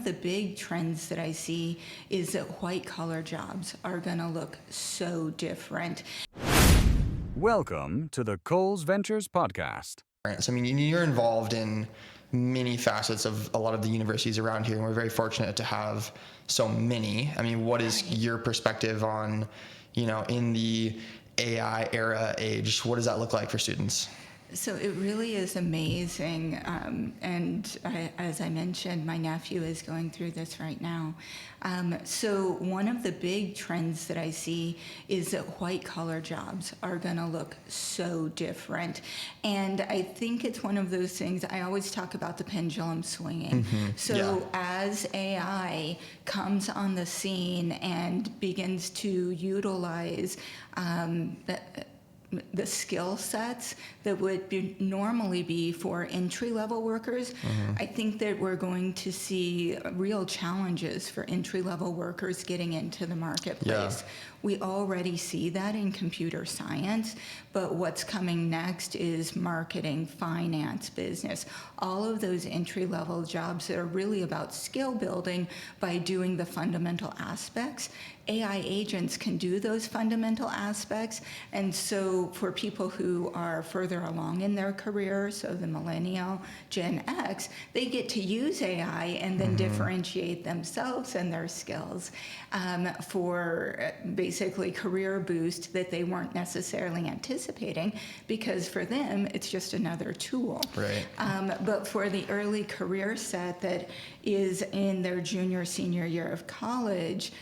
the big trends that I see is that white-collar jobs are going to look so different. Welcome to the Cowles Ventures Podcast. So, you're involved in many facets of a lot of the universities around here, and we're very fortunate to have so many. What is your perspective on, in the AI era age, what does that look like for students? So it really is amazing, as I mentioned, my nephew is going through this right now. So one of the big trends that I see is that white-collar jobs are going to look so different. And I think it's one of those things, I always talk about the pendulum swinging. As AI comes on the scene and begins to utilize the skill sets that would normally be for entry-level workers, I think that we're going to see real challenges for entry-level workers getting into the marketplace. We already see that in computer science, but what's coming next is marketing, finance, business, all of those entry-level jobs that are really about skill building by doing the fundamental aspects. AI agents can do those fundamental aspects, and so for people who are further along in their career, so the millennial, Gen X, they get to use AI and then differentiate themselves and their skills for basically career boost that they weren't necessarily anticipating, because for them it's just another tool. Right. But for the early career set that is in their junior, senior year of college,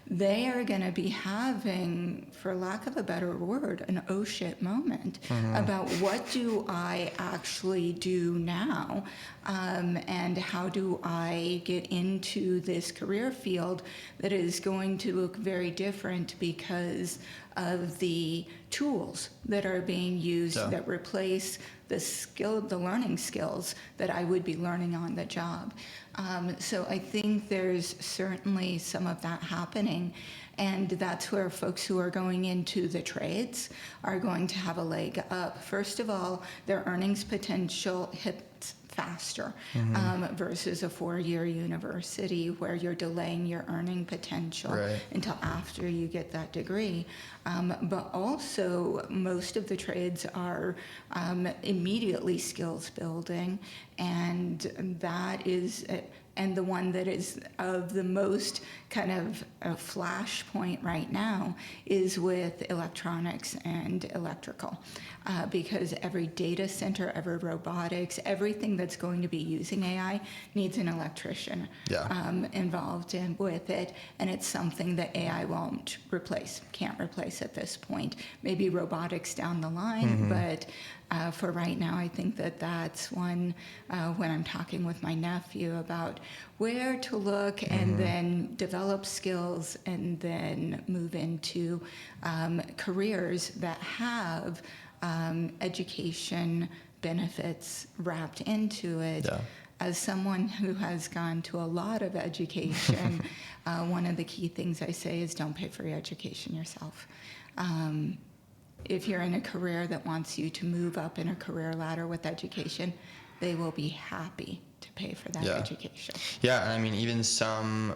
they are going to be having, for lack of a better word, an oh shit moment about what do I actually do now, and how do I get into this career field that is going to look very different because of the tools that are being used that replace the learning skills that I would be learning on the job. So I think there's certainly some of that happening, and that's where folks who are going into the trades are going to have a leg up. First of all, their earnings potential hits faster versus a 4-year university where you're delaying your earning potential until after you get that degree. But also, most of the trades are immedately skills building, and that is and the one that is of the most kind of a flashpoint right now is with electronics and electrical, because every data center, every robotics, everything that's going to be using AI needs an electrician involved with it, and it's something that AI can't replace at this point. Maybe robotics down the line, but for right now, I think that that's one, when I'm talking with my nephew about where to look and then develop skills and then move into careers that have education benefits wrapped into it. As someone who has gone to a lot of education, one of the key things I say is don't pay for your education yourself. If you're in a career that wants you to move up in a career ladder with education, they will be happy to pay for that education. Even some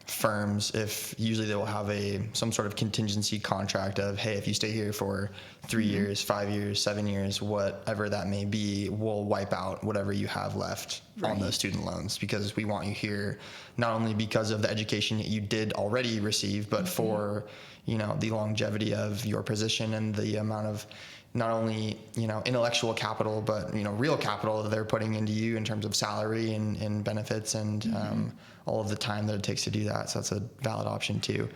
firms, if usually they will have some sort of contingency contract of, hey, if you stay here for 3 years, 5 years, 7 years, whatever that may be, we'll wipe out whatever you have left on those student loans, because we want you here not only because of the education that you did already receive, but for the longevity of your position and the amount of not only intellectual capital, but real capital that they're putting into you in terms of salary and benefits and all of the time that it takes to do that. So that's a valid option too.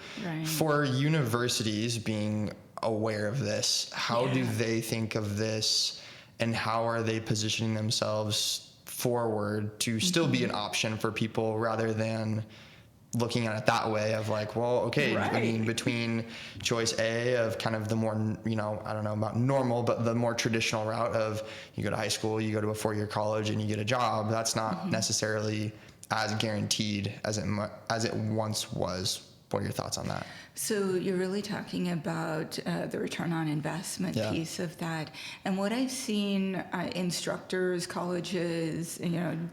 For universities being aware of this, how do they think of this, and how are they positioning themselves forward to still be an option for people, rather than looking at it that way of like, well, okay, between choice A of kind of the more, I don't know about normal, but the more traditional route of you go to high school, you go to a 4-year college and you get a job, that's not necessarily as guaranteed as it once was What are your thoughts on that? So you're really talking about the return on investment piece of that. And what I've seen instructors, colleges,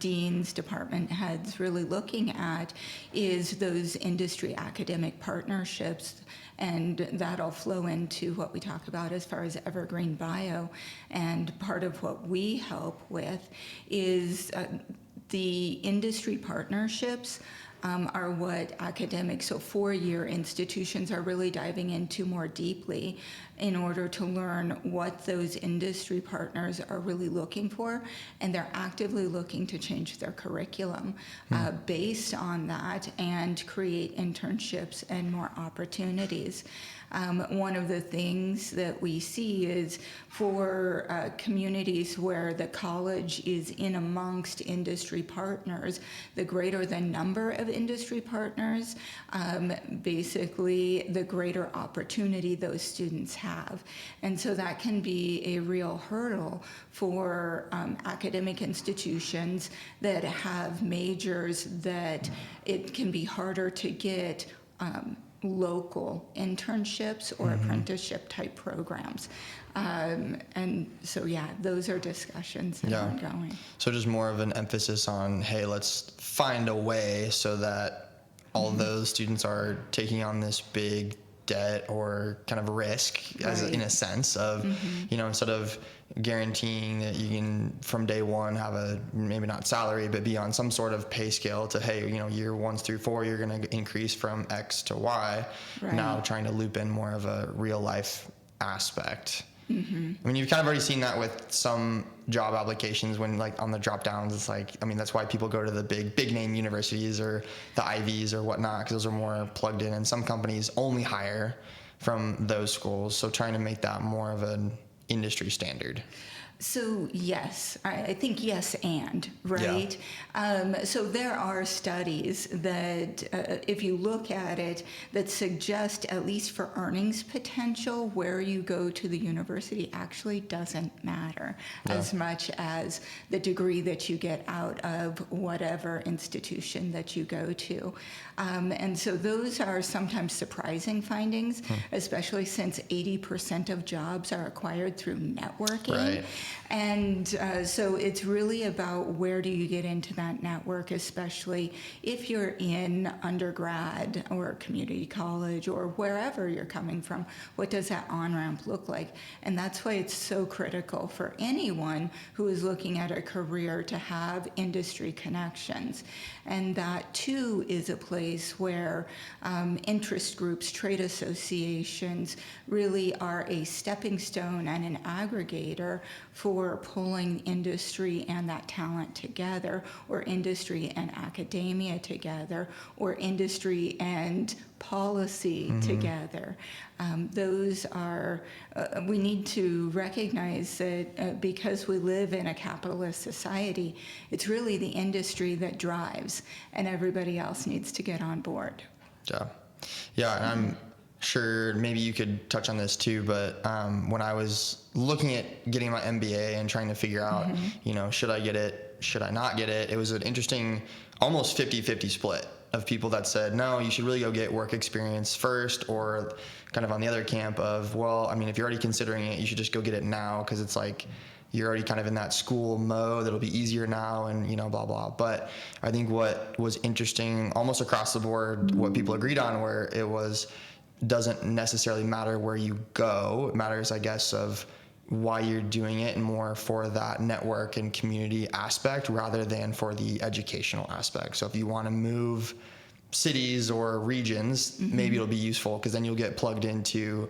deans, department heads really looking at is those industry academic partnerships. And that'll flow into what we talk about as far as Evergreen Bio. And part of what we help with is the industry partnerships are what academics, so four-year institutions, are really diving into more deeply in order to learn what those industry partners are really looking for, and they're actively looking to change their curriculum based on that and create internships and more opportunities. One of the things that we see is for communities where the college is in amongst industry partners, the greater the number of industry partners, basically the greater opportunity those students have. And so that can be a real hurdle for academic institutions that have majors that it can be harder to get local internships or apprenticeship type programs. And so, those are discussions that are ongoing. So just more of an emphasis on, hey, let's find a way so that all those students are taking on this big debt or kind of risk as in a sense of, instead of guaranteeing that you can from day one have a maybe not salary but be on some sort of pay scale to, hey, year 1 through 4 you're going to increase from X to Y. Now trying to loop in more of a real life aspect. I mean, you've kind of already seen that with some job applications when, like, on the drop downs, it's like, I mean, that's why people go to the big name universities or the Ivies or whatnot, because those are more plugged in, and some companies only hire from those schools. So trying to make that more of an industry standard. So yes, I think yes and, right? So there are studies that, if you look at it, that suggest, at least for earnings potential, where you go to the university actually doesn't matter as much as the degree that you get out of whatever institution that you go to. And so those are sometimes surprising findings, especially since 80% of jobs are acquired through networking. Right. And so it's really about where do you get into that network, especially if you're in undergrad or community college or wherever you're coming from. What does that on-ramp look like? And that's why it's so critical for anyone who is looking at a career to have industry connections. And that, too, is a place where interest groups, trade associations really are a stepping stone and an aggregator for pulling industry and that talent together, or industry and academia together, or industry and policy together. Those are, we need to recognize that because we live in a capitalist society, it's really the industry that drives, and everybody else needs to get on board. Yeah, and I'm sure maybe you could touch on this too, but when I was looking at getting my MBA and trying to figure out, should I get it, should I not get it, it was an interesting, almost 50-50 split of people that said, no, you should really go get work experience first, or kind of on the other camp of, well, I mean, if you're already considering it, you should just go get it now, because it's like you're already kind of in that school mode, it'll be easier now, and blah blah. But I think what was interesting almost across the board, what people agreed on, where it was, doesn't necessarily matter where you go, it matters, I guess, of why you're doing it, and more for that network and community aspect rather than for the educational aspect. So if you want to move cities or regions, maybe it'll be useful, because then you'll get plugged into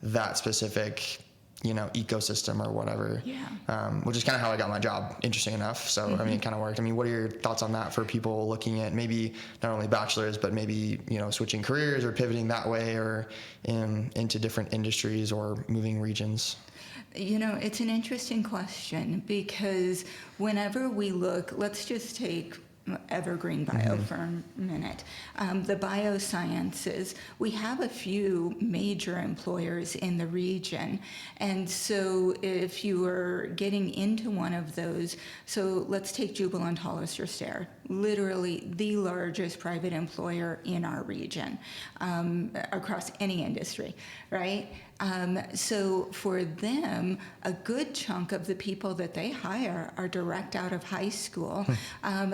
that specific ecosystem or whatever. Which is kind of how I got my job, interesting enough. So I mean, it kind of worked. I mean, what are your thoughts on that for people looking at maybe not only bachelor's, but maybe switching careers or pivoting that way, or into different industries or moving regions? It's an interesting question, because whenever we look, let's just take Evergreen Bio for a minute. The biosciences, we have a few major employers in the region. And so if you are getting into one of those, so let's take Jubilant Hollister Stare, literally the largest private employer in our region, across any industry, right? So for them, a good chunk of the people that they hire are direct out of high school.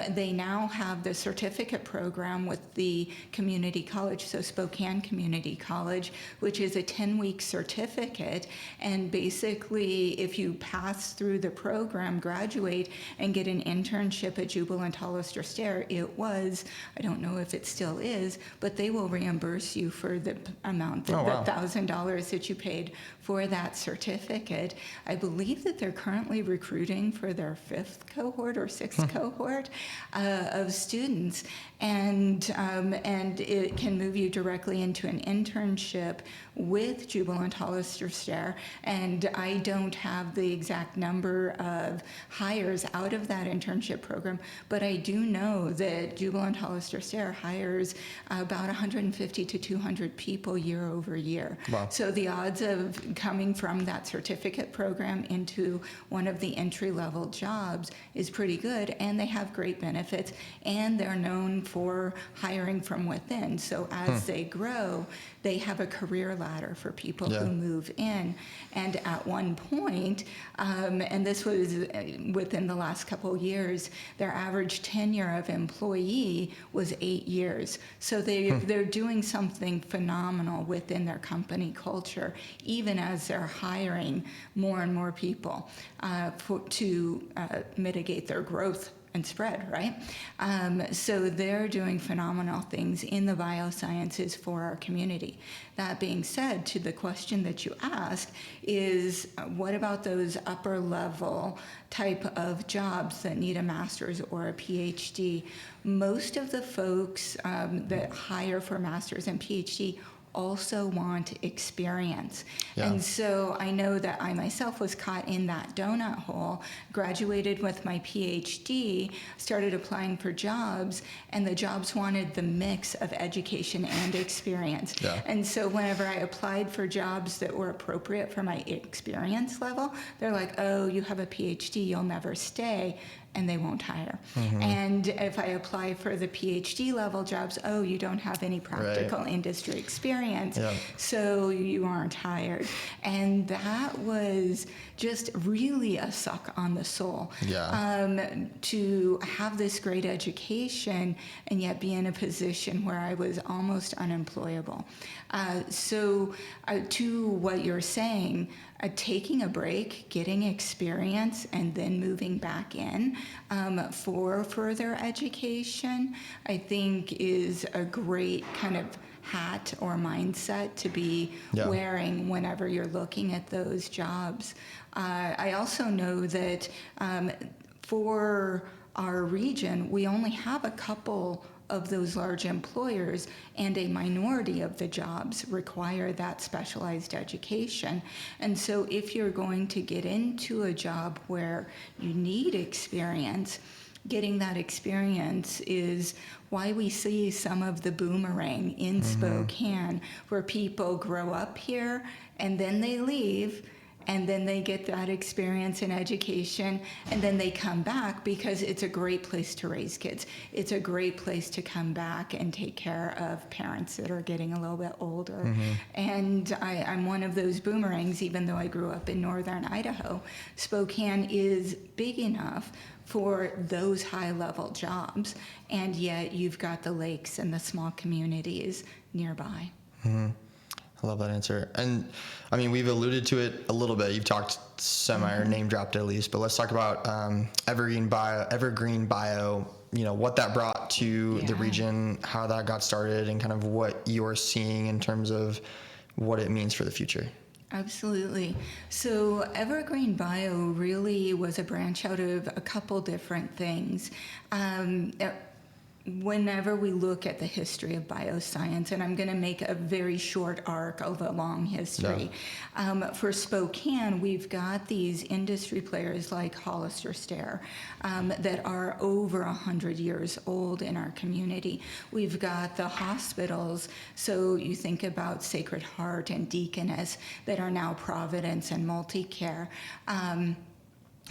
They now have the certificate program with the community college, so Spokane Community College, which is a 10-week certificate. And basically, if you pass through the program, graduate, and get an internship at Jubilant Hollister Stare, it was, I don't know if it still is, but they will reimburse you for the amount, the $1,000 that you paid for that certificate. I believe that they're currently recruiting for their 5th cohort or 6th cohort of students, and it can move you directly into an internship with Jubilant Hollister Stare. And I don't have the exact number of hires out of that internship program, but I do know that Jubilant Hollister Stare hires about 150 to 200 people year over year. Wow. So the odds of coming from that certificate program into one of the entry-level jobs is pretty good, and they have great benefits, and they're known for hiring from within. So as they grow, they have a career ladder for people who move in. And at one point, and this was within the last couple of years, their average tenure of employee was 8 years. So they're doing something phenomenal within their company culture, even as they're hiring more and more people to mitigate their growth and spread, right? So they're doing phenomenal things in the biosciences for our community. That being said, to the question that you asked is, what about those upper level type of jobs that need a master's or a PhD? Most of the folks that hire for master's and PhD also want experience. And so I know that I myself was caught in that donut hole, graduated with my PhD, started applying for jobs, and the jobs wanted the mix of education and experience. And so whenever I applied for jobs that were appropriate for my experience level, they're like, oh, you have a PhD, you'll never stay. And they won't hire. And if I apply for the PhD level jobs, oh, you don't have any practical industry experience, so you aren't hired. And that was just really a suck on the soul. To have this great education and yet be in a position where I was almost unemployable. So to what you're saying, taking a break, getting experience, and then moving back in for further education, I think is a great kind of hat or mindset to be wearing whenever you're looking at those jobs. I also know that for our region, we only have a couple of those large employers, and a minority of the jobs require that specialized education. And so if you're going to get into a job where you need experience, getting that experience is why we see some of the boomerang in Spokane, where people grow up here and then they leave, and then they get that experience in education, and then they come back because it's a great place to raise kids. It's a great place to come back and take care of parents that are getting a little bit older. And I'm one of those boomerangs, even though I grew up in northern Idaho. Spokane is big enough for those high-level jobs, and yet you've got the lakes and the small communities nearby. I love that answer. And I mean, we've alluded to it a little bit. You've talked semi or name dropped at least, but let's talk about Evergreen Bio, you know, what that brought to the region, how that got started, and kind of what you're seeing in terms of what it means for the future. Absolutely. So Evergreen Bio really was a branch out of a couple different things. whenever we look at the history of bioscience, and I'm going to make a very short arc of a long history. For Spokane, we've got these industry players like Hollister Stare that are over 100 years old in our community. We've got the hospitals, so you think about Sacred Heart and Deaconess that are now Providence and Multicare.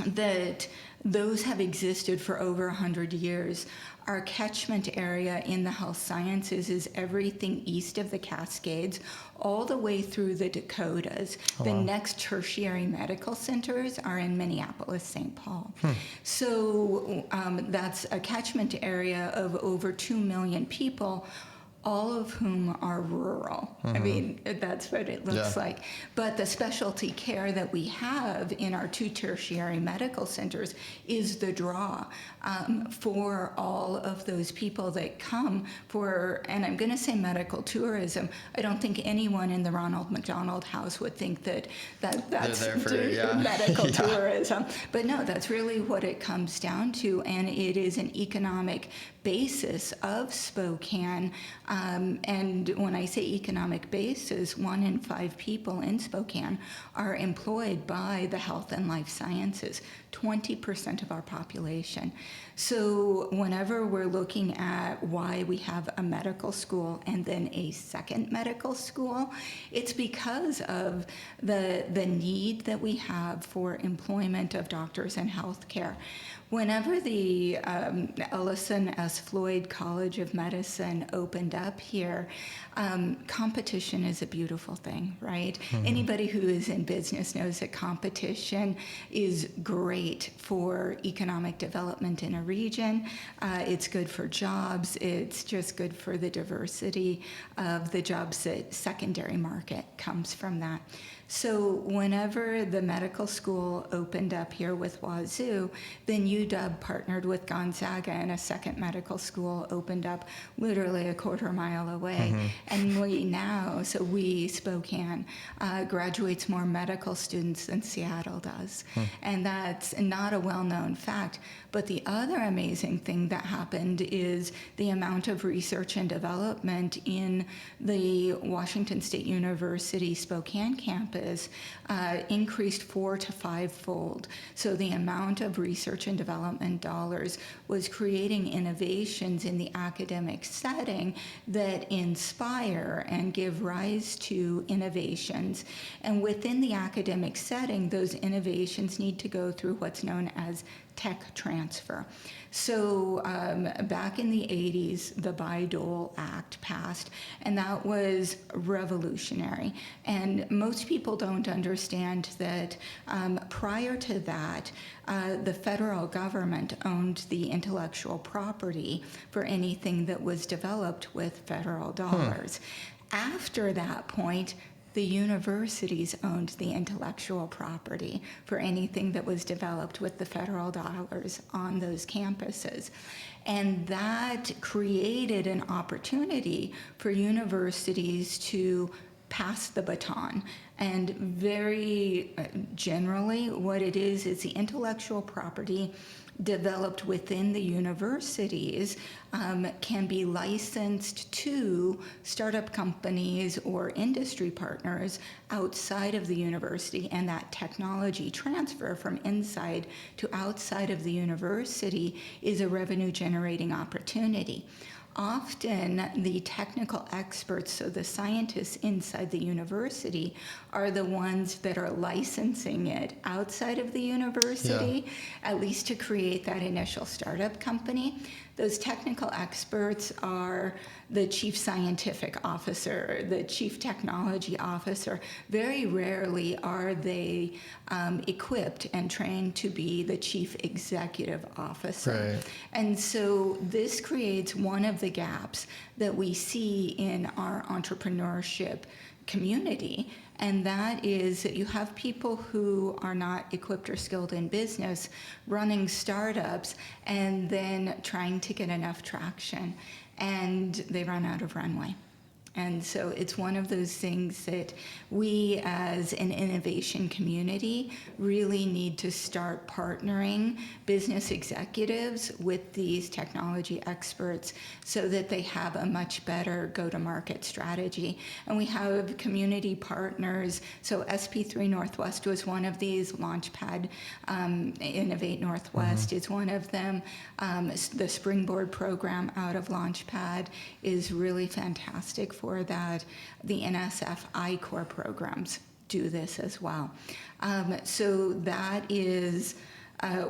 That those have existed for over 100 years. Our catchment area in the health sciences is everything east of the Cascades, all the way through the Dakotas. The next tertiary medical centers are in Minneapolis, St. Paul. So that's a catchment area of over 2 million people, all of whom are rural. I mean, that's what it looks like. But the specialty care that we have in our 2 tertiary medical centers is the draw for all of those people that come for, and I'm going to say medical tourism. I don't think anyone in the Ronald McDonald House would think that's there for, medical tourism. But no, that's really what it comes down to, and it is an economic basis of Spokane. And when I say economic basis, 1 in 5 people in Spokane are employed by the health and life sciences, 20% of our population. So whenever we're looking at why we have a medical school and then a second medical school, it's because of the need that we have for employment of doctors and healthcare. Whenever the Ellison S. Floyd College of Medicine opened up here, competition is a beautiful thing, right? Anybody who is in business knows that competition is great for economic development in a region. It's good for jobs. It's just good for the diversity of the jobs that secondary market comes from that. So whenever the medical school opened up here with Wazoo, then UW partnered with Gonzaga and a second medical school opened up literally a quarter mile away. And we, Spokane, graduates more medical students than Seattle does. And that's not a well-known fact. But the other amazing thing that happened is the amount of research and development in the Washington State University Spokane campus increased 4 to 5-fold. So the amount of research and development dollars was creating innovations in the academic setting that inspire and give rise to innovations. And within the academic setting, those innovations need to go through what's known as tech transfer. So back in the 80s, the Bayh-Dole Act passed, and that was revolutionary. And most people don't understand that prior to that, the federal government owned the intellectual property for anything that was developed with federal dollars. After that point, the universities owned the intellectual property for anything that was developed with the federal dollars on those campuses. And that created an opportunity for universities to pass the baton. And very generally, what it is the intellectual property developed within the universities can be licensed to startup companies or industry partners outside of the university, and that technology transfer from inside to outside of the university is a revenue generating opportunity. Often the technical experts, so the scientists inside the university, are the ones that are licensing it outside of the university, at least to create that initial startup company. Those technical experts are the chief scientific officer, the chief technology officer. Very rarely are they equipped and trained to be the chief executive officer. Right. And so this creates one of the gaps that we see in our entrepreneurship community, and that is that you have people who are not equipped or skilled in business running startups and then trying to get enough traction, and they run out of runway. And so it's one of those things that we as an innovation community really need to start partnering business executives with these technology experts so that they have a much better go-to-market strategy. And we have community partners. So SP3 Northwest was one of these. Launchpad Innovate Northwest is one of them. The Springboard program out of Launchpad is really fantastic for that. The NSF I-Core programs do this as well. So that is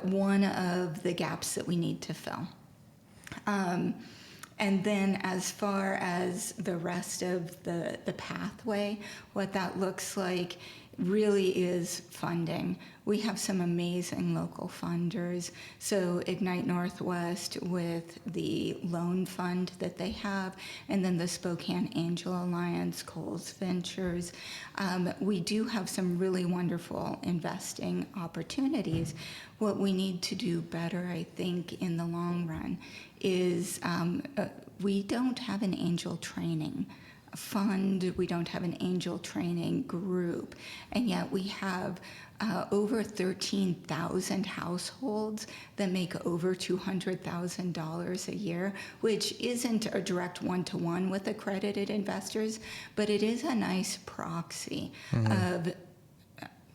one of the gaps that we need to fill. And then as far as the rest of the pathway, what that looks like really is funding. We have some amazing local funders. So Ignite Northwest with the loan fund that they have, and then the Spokane Angel Alliance, Cowles Ventures. We do have some really wonderful investing opportunities. What we need to do better, I think, in the long run is we don't have an angel training fund, we don't have an angel training group, and yet we have over 13,000 households that make over $200,000 a year, which isn't a direct one-to-one with accredited investors, but it is a nice proxy of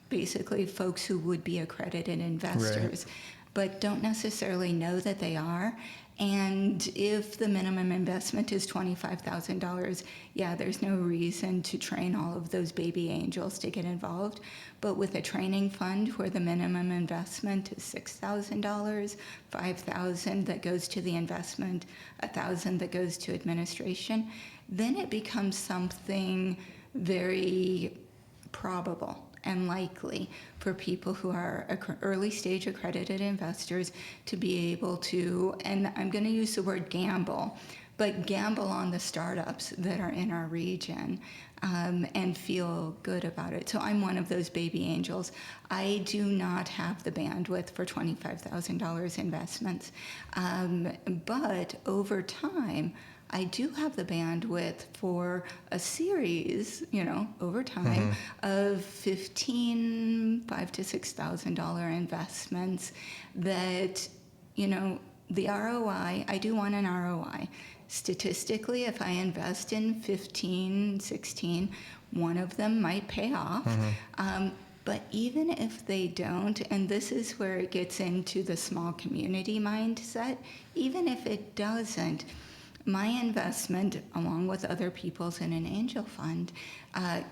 basically folks who would be accredited investors, but don't necessarily know that they are. And if the minimum investment is $25,000, yeah, there's no reason to train all of those baby angels to get involved. But with a training fund where the minimum investment is $6,000, $5,000 that goes to the investment, $1,000 that goes to administration, then it becomes something very probable and likely for people who are early stage accredited investors to be able to, and I'm going to use the word gamble, but gamble on the startups that are in our region and feel good about it. So I'm one of those baby angels. I do not have the bandwidth for $25,000 investments, but over time, I do have the bandwidth for a series, over time of $5,000 to $6,000 investments that, the ROI, I do want an ROI. Statistically, if I invest in 15, 16, one of them might pay off. But even if they don't, and this is where it gets into the small community mindset, even if it doesn't, my investment, along with other people's in an angel fund,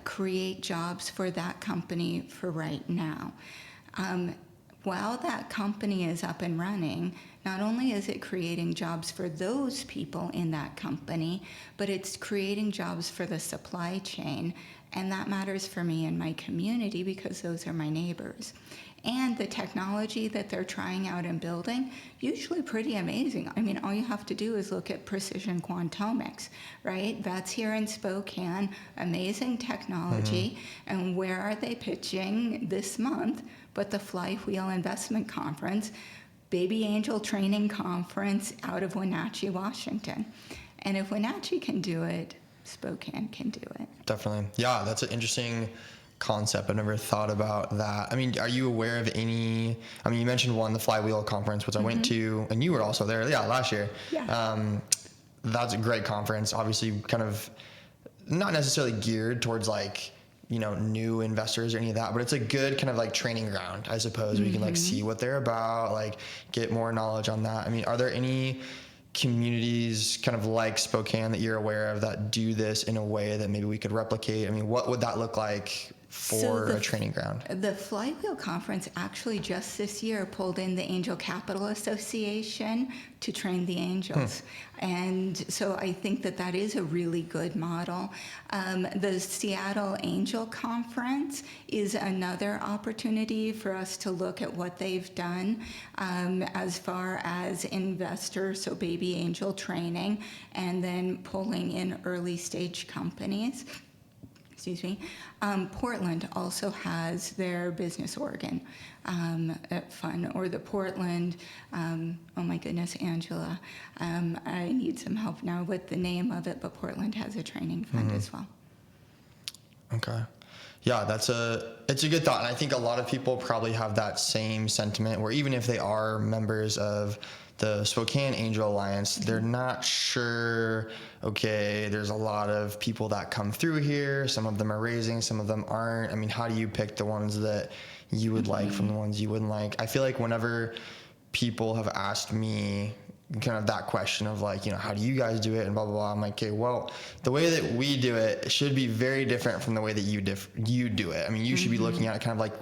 create jobs for that company for right now. While that company is up and running, not only is it creating jobs for those people in that company, but it's creating jobs for the supply chain. And that matters for me and my community because those are my neighbors. And the technology that they're trying out and building, usually pretty amazing. I mean, all you have to do is look at precision quantomics, right? That's here in Spokane, amazing technology. And where are they pitching this month? But the Flywheel Investment Conference, Baby Angel Training Conference out of Wenatchee, Washington. And if Wenatchee can do it, Spokane can do it. Definitely. Yeah, that's an interesting concept. I've never thought about that. I mean, are you aware of any, you mentioned one, the Flywheel Conference, which I went to, and you were also there, last year. Yeah. That's a great conference, obviously kind of not necessarily geared towards new investors or any of that, but it's a good kind of training ground, I suppose, where you can see what they're about, get more knowledge on that. I mean, are there any communities kind of like Spokane that you're aware of that do this in a way that maybe we could replicate? I mean, what would that look like for a training ground? The Flywheel Conference actually just this year pulled in the Angel Capital Association to train the angels. And so I think that is a really good model. The Seattle Angel Conference is another opportunity for us to look at what they've done as far as investors, so baby angel training, and then pulling in early stage companies. Portland also has their business organ fund, or the Portland, oh my goodness, Angela, I need some help now with the name of it, but Portland has a training fund as well. Okay. Yeah, it's a good thought. And I think a lot of people probably have that same sentiment where even if they are members of the Spokane Angel Alliance, they're not sure, okay, there's a lot of people that come through here. Some of them are raising, some of them aren't. I mean, how do you pick the ones that you would like from the ones you wouldn't like? I feel like whenever people have asked me kind of that question of like, how do you guys do it and blah, blah, blah. I'm like, okay, well, the way that we do it should be very different from the way that you do it. I mean, you should be looking at it kind of like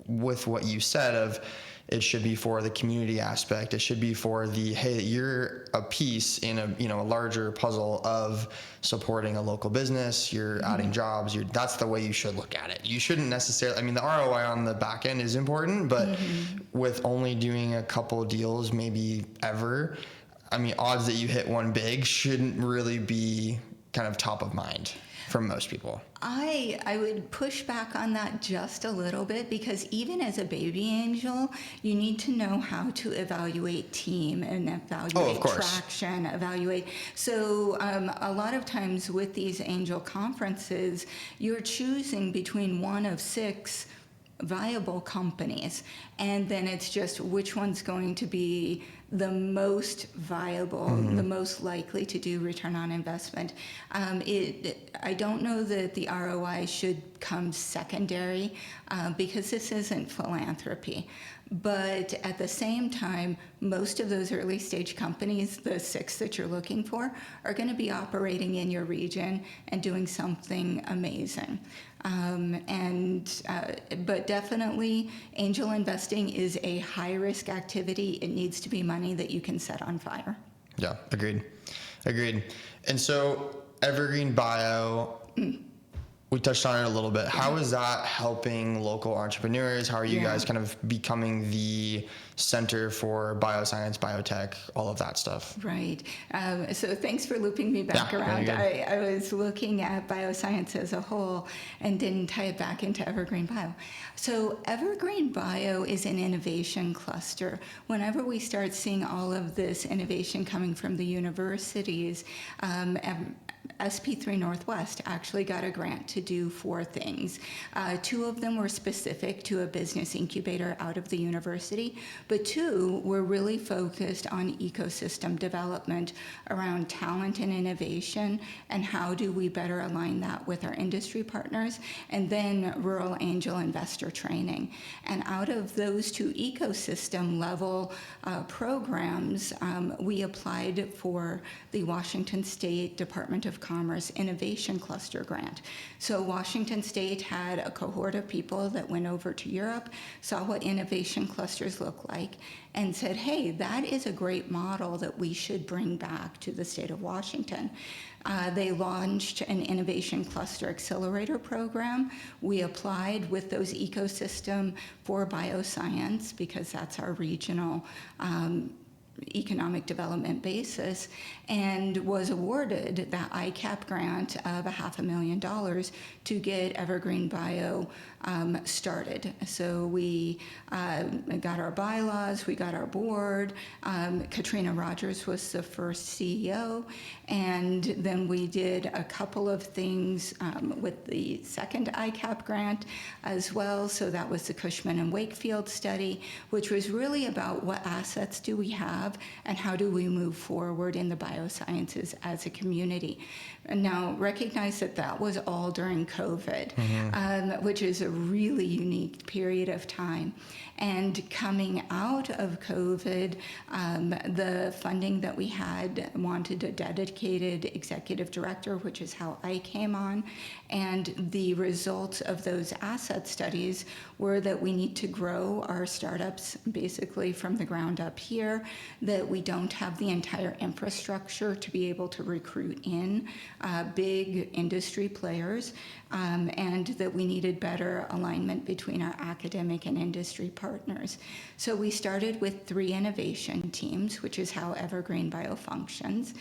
with what you said of, it should be for the community aspect. It should be for the, hey, you're a piece in a larger puzzle of supporting a local business. You're adding jobs. That's the way you should look at it. You shouldn't necessarily, I mean, the ROI on the back end is important, but with only doing a couple deals, maybe ever, I mean, odds that you hit one big shouldn't really be kind of top of mind for most people. I would push back on that just a little bit, because even as a baby angel, you need to know how to evaluate team and evaluate traction, So a lot of times with these angel conferences, you're choosing between one of 6 viable companies, and then it's just which one's going to be the most viable, the most likely to do return on investment. I don't know that the ROI should come secondary, because this isn't philanthropy. But at the same time, most of those early stage companies, the 6 that you're looking for, are going to be operating in your region and doing something amazing. But definitely, angel investing is a high risk activity. It needs to be money that you can set on fire. Yeah, agreed. And so Evergreen Bio, we touched on it a little bit. How is that helping local entrepreneurs? How are you guys kind of becoming the center for bioscience, biotech, all of that stuff? Right. So thanks for looping me back around. I was looking at bioscience as a whole and didn't tie it back into Evergreen Bio. So Evergreen Bio is an innovation cluster. Whenever we start seeing all of this innovation coming from the universities, SP3 Northwest actually got a grant to do 4 things. 2 of them were specific to a business incubator out of the university, but 2 were really focused on ecosystem development around talent and innovation, and how do we better align that with our industry partners, and then rural angel investor training. And out of those 2 ecosystem level programs, we applied for the Washington State Department of Commerce Innovation Cluster Grant. So Washington State had a cohort of people that went over to Europe, saw what innovation clusters look like, and said, hey, that is a great model that we should bring back to the state of Washington. They launched an innovation cluster accelerator program. We applied with those ecosystem for bioscience, because that's our regional economic development basis, and was awarded that ICAP grant of $500,000 to get Evergreen Bio started. So we got our bylaws, we got our board. Katrina Rogers was the first CEO, and then we did a couple of things with the second ICAP grant as well. So that was the Cushman and Wakefield study, which was really about what assets do we have and how do we move forward in the biosciences as a community. And now recognize that that was all during COVID, which is a really unique period of time. And coming out of COVID, the funding that we had wanted a dedicated executive director, which is how I came on. And the results of those asset studies were that we need to grow our startups basically from the ground up here, that we don't have the entire infrastructure to be able to recruit in big industry players, and that we needed better alignment between our academic and industry partners. So we started with 3 innovation teams, which is how Evergreen Bio functions.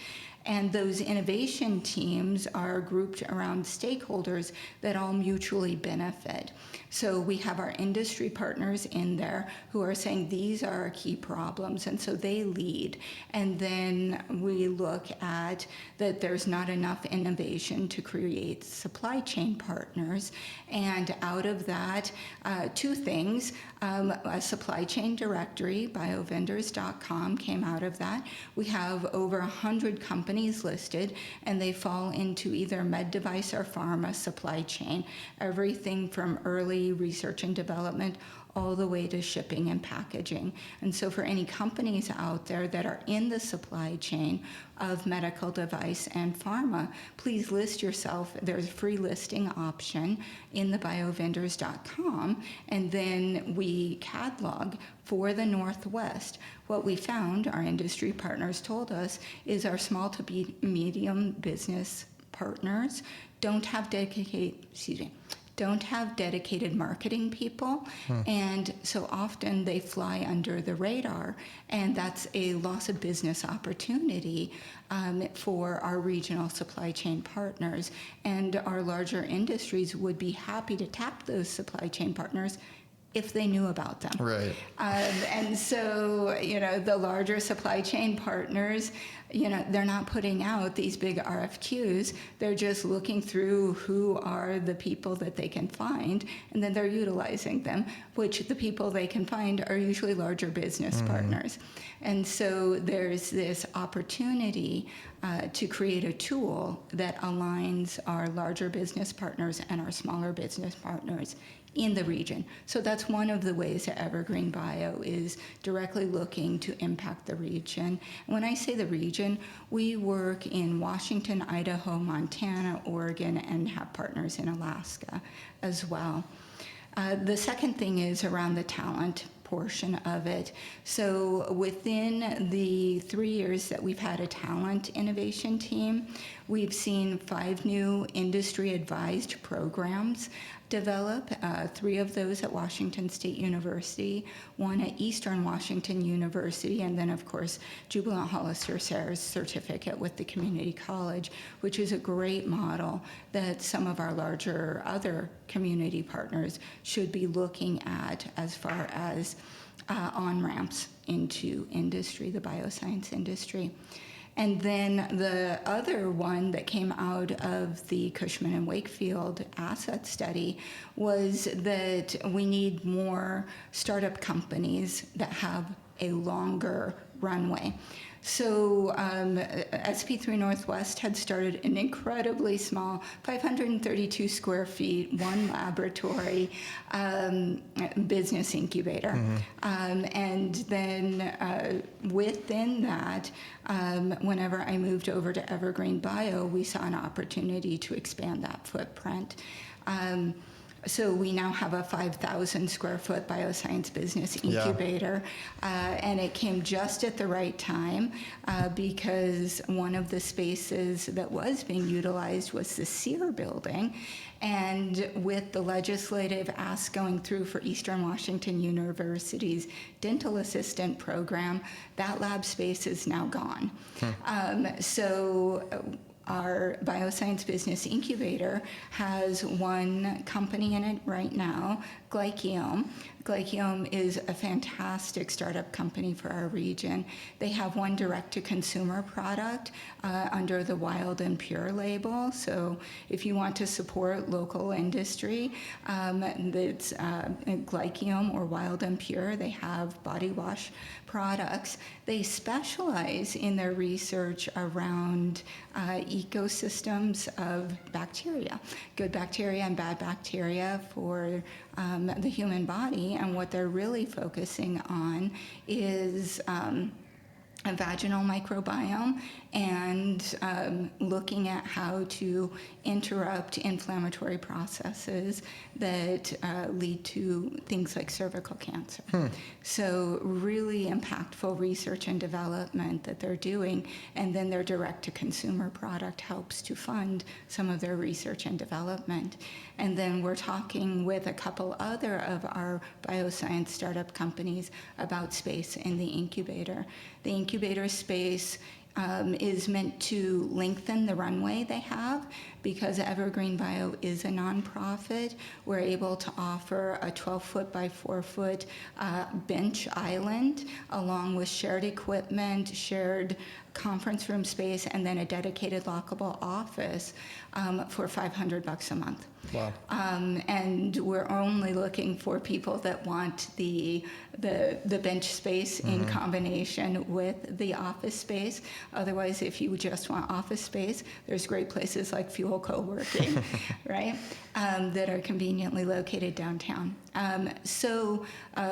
And those innovation teams are grouped around stakeholders that all mutually benefit. So we have our industry partners in there who are saying these are our key problems, and so they lead. And then we look at that there's not enough innovation to create supply chain partners. And out of that, two things. A supply chain directory, biovendors.com, came out of that. We have over 100 companies listed, and they fall into either med device or pharma supply chain. Everything from early research and development all the way to shipping and packaging. And so for any companies out there that are in the supply chain of medical device and pharma, please list yourself. There's a free listing option in the biovendors.com, and then we catalog for the Northwest. What we found, our industry partners told us, is our small to medium business partners don't have dedicated marketing people, and so often they fly under the radar, and that's a loss of business opportunity for our regional supply chain partners. And our larger industries would be happy to tap those supply chain partners if they knew about them. Right. And so, the larger supply chain partners, they're not putting out these big RFQs. They're just looking through who are the people that they can find, and then they're utilizing them, which the people they can find are usually larger business partners. And so there's this opportunity to create a tool that aligns our larger business partners and our smaller business partners in the region. So that's one of the ways that Evergreen Bio is directly looking to impact the region. And when I say the region, we work in Washington, Idaho, Montana, Oregon, and have partners in Alaska as well. The second thing is around the talent portion of it. So within the 3 years that we've had a talent innovation team, we've seen 5 new industry advised programs develop, 3 of those at Washington State University, 1 at Eastern Washington University, and then of course Jubilant Hollister Sayres certificate with the community college, which is a great model that some of our larger other community partners should be looking at as far as on-ramps into industry, the bioscience industry. And then the other one that came out of the Cushman and Wakefield asset study was that we need more startup companies that have a longer runway. So SP3 Northwest had started an incredibly small, 532 square feet, 1 laboratory business incubator. And then within that, whenever I moved over to Evergreen Bio, we saw an opportunity to expand that footprint. So we now have a 5,000 square foot bioscience business incubator, and it came just at the right time because one of the spaces that was being utilized was the SEER building. And with the legislative ask going through for Eastern Washington University's dental assistant program, that lab space is now gone. So our bioscience business incubator has 1 company in it right now, Glyciome. Glyciome is a fantastic startup company for our region. They have 1 direct-to-consumer product under the Wild and Pure label. So if you want to support local industry, that's Glyciome or Wild and Pure. They have body wash products. They specialize in their research around ecosystems of bacteria, good bacteria and bad bacteria for the human body. And what they're really focusing on is a vaginal microbiome and looking at how to interrupt inflammatory processes that lead to things like cervical cancer. So really impactful research and development that they're doing, and then their direct-to-consumer product helps to fund some of their research and development. And then we're talking with a couple other of our bioscience startup companies about space in the incubator. The incubator space is meant to lengthen the runway they have. Because Evergreen Bio is a nonprofit, we're able to offer a 12-foot by 4-foot bench island, along with shared equipment, shared conference room space, and then a dedicated lockable office for $500 a month. Wow. And we're only looking for people that want the bench space in combination with the office space. Otherwise, if you just want office space, there's great places like Fuel Co-working, right, that are conveniently located downtown. So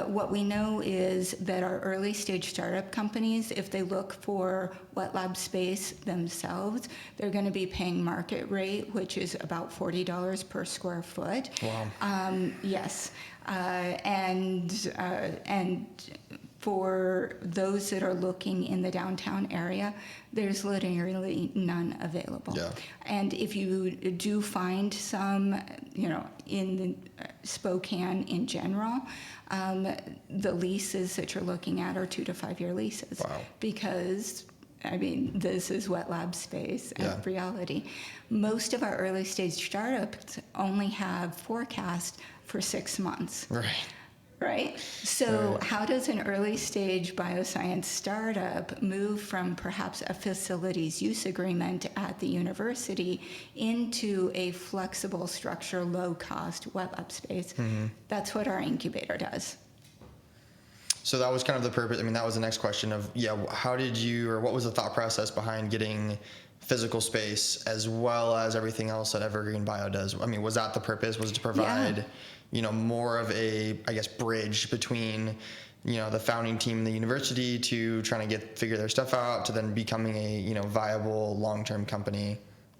what we know is that our early stage startup companies, if they look for wet lab space themselves, they're going to be paying market rate, which is about $40 per square foot. Wow. Yes. And for those that are looking in the downtown area, there's literally none available. Yeah. And if you do find some, in Spokane in general, the leases that you're looking at are 2 to 5 year leases. Wow. Because this is wet lab space Yeah. reality. Most of our early stage startups only have forecast for 6 months. Right? So Right. how does an early stage bioscience startup move from perhaps a facilities use agreement at the university into a flexible structure, low cost wet lab space? That's what our incubator does. So that was kind of the purpose. I mean, that was the next question of, how did you, or what was the thought process behind getting physical space as well as everything else that Evergreen Bio does? I mean, was that the purpose? Was it to provide, more of a, bridge between, the founding team in the university to trying to figure their stuff out to then becoming a, viable long-term company?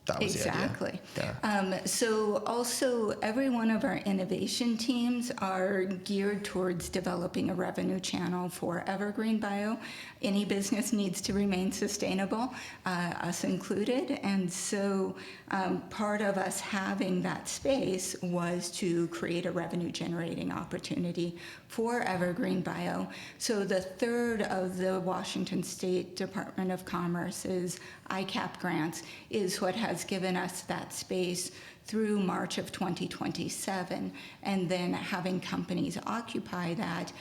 That was Exactly. the idea. Yeah. So also every one of our innovation teams are geared towards developing a revenue channel for Evergreen Bio. Any business needs to remain sustainable, us included. And so part of us having that space was to create a revenue generating opportunity for Evergreen Bio. So the third of the Washington State Department of Commerce's ICAP grants is what has given us that space through March of 2027, and then having companies occupy that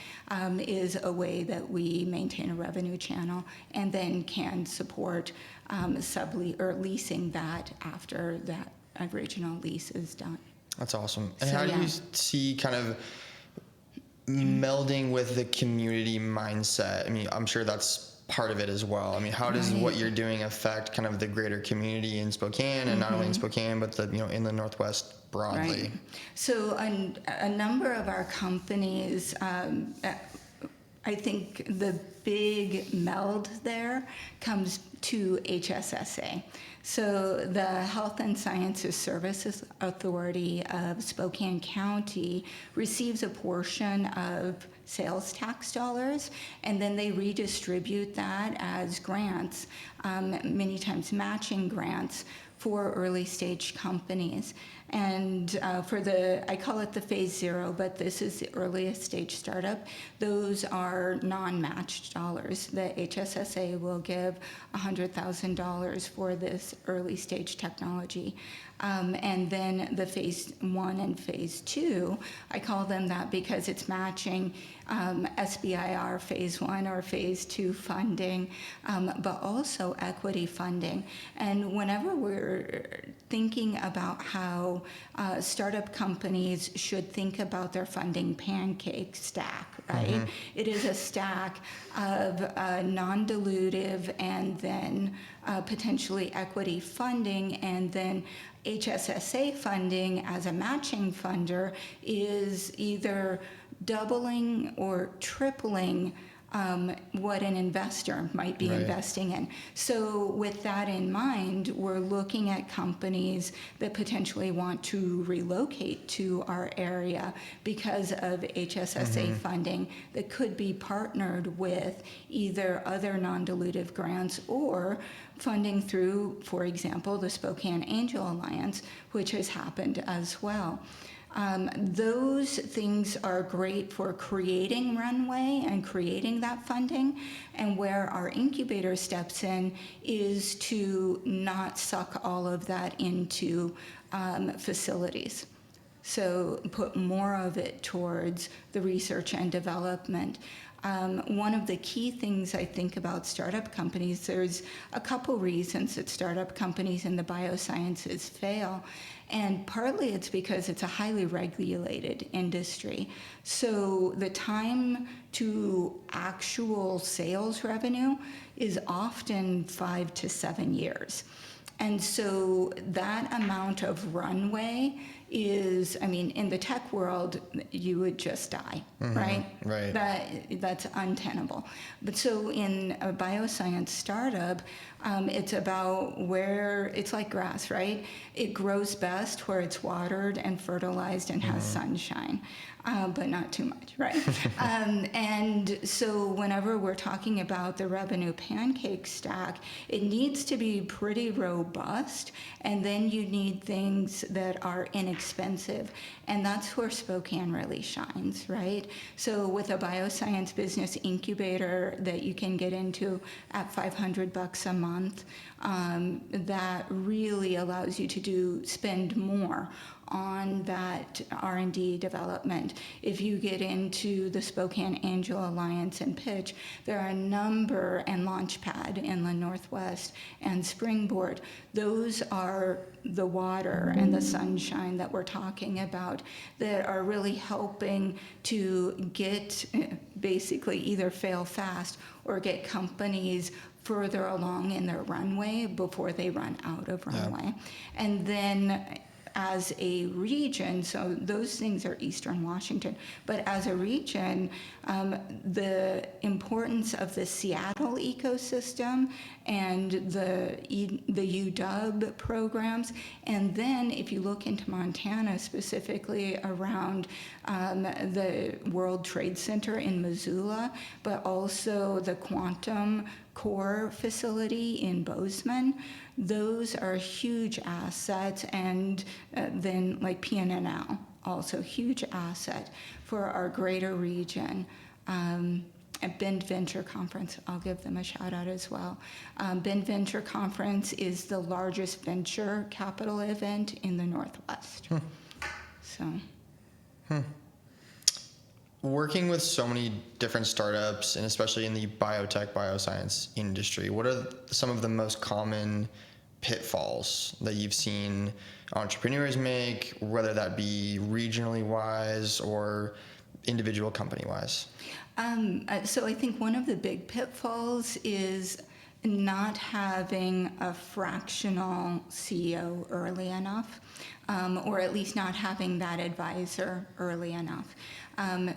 is a way that we maintain a revenue channel and then can support leasing that after that original lease is done. That's awesome. And So, how do you see kind of melding with the community mindset? I mean, I'm sure that's part of it as well. I mean, how does what you're doing affect kind of the greater community in Spokane, and not only in Spokane, but the in the Northwest broadly? Right. So a number of our companies, I think the big meld there comes to HSSA. So the Health and Sciences Services Authority of Spokane County receives a portion of sales tax dollars, and then they redistribute that as grants, many times matching grants for early stage companies. And I call it the phase 0, but this is the earliest stage startup. Those are non-matched dollars. The HSSA will give $100,000 for this early stage technology. And then the phase 1 and phase 2, I call them that because it's matching SBIR phase 1 or phase 2 funding, but also equity funding. And whenever we're thinking about how startup companies should think about their funding pancake stack, right? It is a stack of non-dilutive and then potentially equity funding, and then HSSA funding as a matching funder is either doubling or tripling what an investor might be investing in. So with that in mind, we're looking at companies that potentially want to relocate to our area because of HSSA funding that could be partnered with either other non-dilutive grants or funding through, for example, the Spokane Angel Alliance, which has happened as well. Those things are great for creating runway and creating that funding. And where our incubator steps in is to not suck all of that into facilities. So put more of it towards the research and development. One of the key things I think about startup companies, there's a couple reasons that startup companies in the biosciences fail. And partly it's because it's a highly regulated industry. So the time to actual sales revenue is often 5 to 7 years. And so that amount of runway is, I mean, in the tech world, you would just die, right? Right. That's untenable. But so in a bioscience startup, it's about where, it's like grass, right? It grows best where it's watered and fertilized and has sunshine, but not too much, right? And so whenever we're talking about the revenue pancake stack, it needs to be pretty robust, and then you need things that are inexpensive. And that's where Spokane really shines, right? So with a bioscience business incubator that you can get into at $500 a month, that really allows you to spend more on that R&D development. If you get into the Spokane Angel Alliance and pitch, there are a number, and Launchpad in the Northwest and Springboard. Those are the water and the sunshine that we're talking about that are really helping to get basically either fail fast or get companies further along in their runway before they run out of runway. And then as a region, so those things are Eastern Washington, but as a region, the importance of the Seattle ecosystem and the UW programs, and then if you look into Montana, specifically around the World Trade Center in Missoula, but also the Quantum Core facility in Bozeman, those are huge assets, and then like PNNL, also huge asset for our greater region. At Bend Venture Conference, I'll give them a shout out as well. Bend Venture Conference is the largest venture capital event in the Northwest. So. Working with so many different startups, and especially in the biotech, bioscience industry, what are some of the most common pitfalls that you've seen entrepreneurs make, whether that be regionally wise or individual company wise? So I think one of the big pitfalls is not having a fractional CEO early enough, or at least not having that advisor early enough.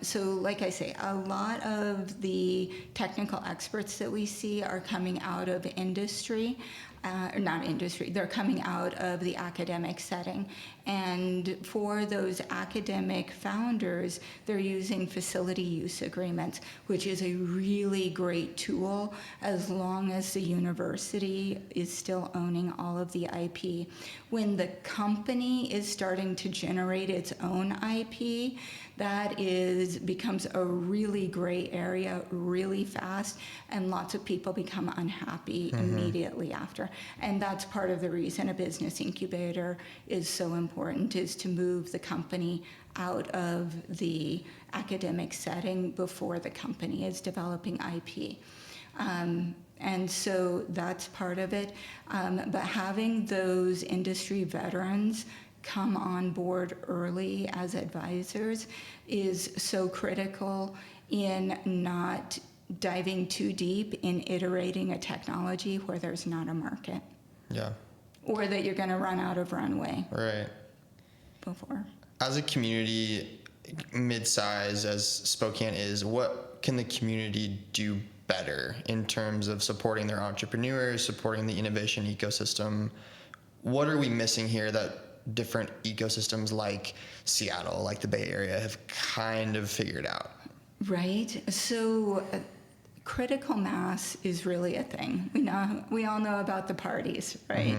So like I say, a lot of the technical experts that we see are coming out of industry, or not industry, they're coming out of the academic setting. And for those academic founders, they're using facility use agreements, which is a really great tool as long as the university is still owning all of the IP. When the company is starting to generate its own IP, that becomes a really gray area really fast, and lots of people become unhappy immediately after. And that's part of the reason a business incubator is so important, is to move the company out of the academic setting before the company is developing IP. And so that's part of it. But having those industry veterans come on board early as advisors is so critical in not diving too deep in iterating a technology where there's not a market. Yeah. Or that you're going to run out of runway. Right. Before. As a community, mid-size as Spokane is, what can the community do better in terms of supporting their entrepreneurs, supporting the innovation ecosystem? What are we missing here that different ecosystems like Seattle, like the Bay Area, have kind of figured out? Right. So critical mass is really a thing. We all know about the parties, right?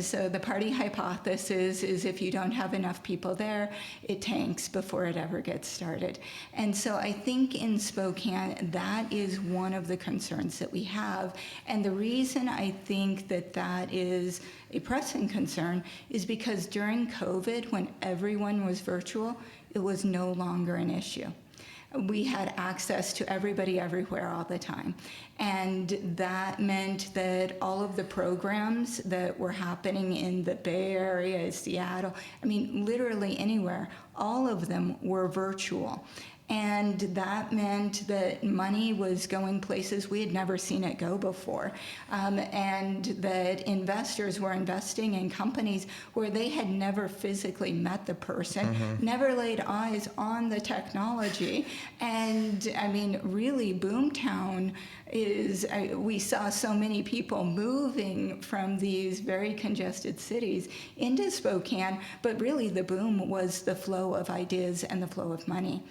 So the party hypothesis is if you don't have enough people there, it tanks before it ever gets started. And so I think in Spokane, that is one of the concerns that we have. And the reason I think that that is a pressing concern is because during COVID, when everyone was virtual, it was no longer an issue. We had access to everybody everywhere all the time. And that meant that all of the programs that were happening in the Bay Area, Seattle, I mean, literally anywhere, all of them were virtual. And that meant that money was going places we had never seen it go before. And that investors were investing in companies where they had never physically met the person, never laid eyes on the technology. And I mean, really, Boomtown is, we saw so many people moving from these very congested cities into Spokane, but really the boom was the flow of ideas and the flow of money.